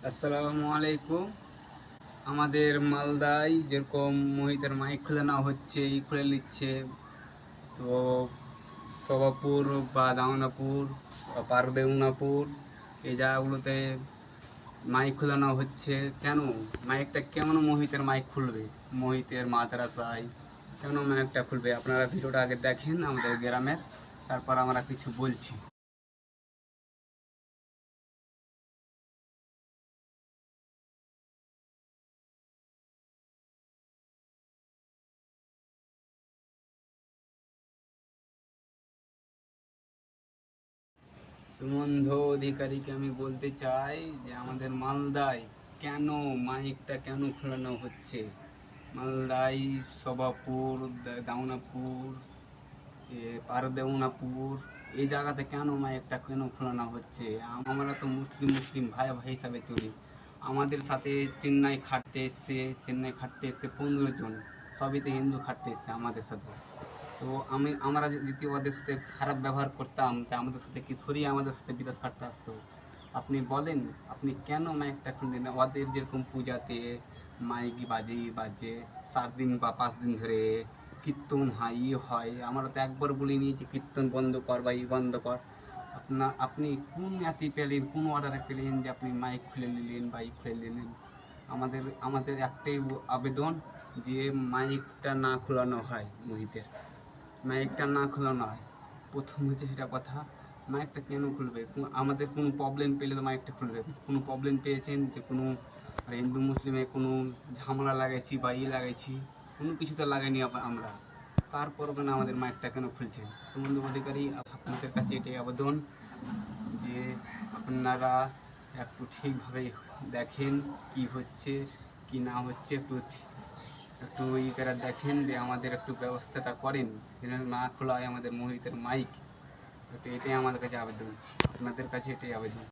আসসালামু আলাইকুম। আমাদের মালদায় যেরকম মহিতের মাইক খুলে নেওয়া হচ্ছে, খুলে নিচ্ছে। তো সবাপুর বা দামনাপুর বা পারদেউনাপুর এই জায়গাগুলোতে মাইক খুলে নেওয়া হচ্ছে। কেন মাইকটা, কেমন মহিতের মাইক খুলবে? মহিতের মাদ্রাসায় কেন মাইকটা খুলবে? আপনারা ভিডিওটা আগে দেখেন আমাদের গ্রামের, তারপর আমরা কিছু বলছি। সুমন্ধ অধিকারীকে আমি বলতে চাই যে আমাদের মালদায় কেন মাইকটা কেন খোলানো হচ্ছে? মালদায় সবাপুর, দাউনাপুর, পারদেউনাপুর এই জায়গাতে কেন মাইকটা কেন খোলানো হচ্ছে? আমরা তো মুসলিম মুসলিম ভাই ভাই হিসাবে চলি। আমাদের সাথে চেন্নাই খাটতে এসছে 15 জন, সবই তো হিন্দু খাটতে এসছে আমাদের সাথে। তো আমরা যদি ওদের সাথে খারাপ ব্যবহার করতাম, তা আমাদের সাথে কি সরিয়ে আমাদের সাথে বিদেশ কাটতে আসতো? আপনি বলেন, আপনি কেন মাইকটা খুললেন না? ওদের যেরকম পূজাতে মাইক বাজে 7 দিন বা 5 দিন ধরে কীর্তন হয়, হয়, আমরা তো একবার বলে নিয়েছি কীর্তন বন্ধ কর বা বন্ধ কর। আপনি কোন ন্যাতি পেলেন, কোন অর্ডারে পেলেন যে আপনি মাইক খুলে নিলেন বা খুলে নিলেন? আমাদের একটাই আবেদন যে মাইকটা না খোলানো হয় মহিতের, মাইকটা না খোলানো হয়। প্রথম হচ্ছে সেটা কথা, মাইকটা কেন খুলবে? আমাদের কোনো প্রবলেম পেলে তো মাইকটা খুলবে। কোনো প্রবলেম পেয়েছেন যে কোনো হিন্দু মুসলিমে কোনো ঝামেলা লাগাইছি বা লাগাইছি? কোনো কিছু তো লাগাইনি আমরা। তারপর কেন আমাদের মাইকটা কেন খুলছেন? সুমন্ত অধিকারী, আপনাদের কাছে এটাই আবেদন যে আপনারা একটু ঠিকভাবে দেখেন কি হচ্ছে কি না হচ্ছে, একটু একটু করে দেখেন, যে আমাদের একটু ব্যবস্থাটা করেন যেন না খোলা হয় আমাদের মোহিতের মাইক। একটু এটাই আমাদের কাছে আবেদন, আপনাদের কাছে এটাই আবেদন।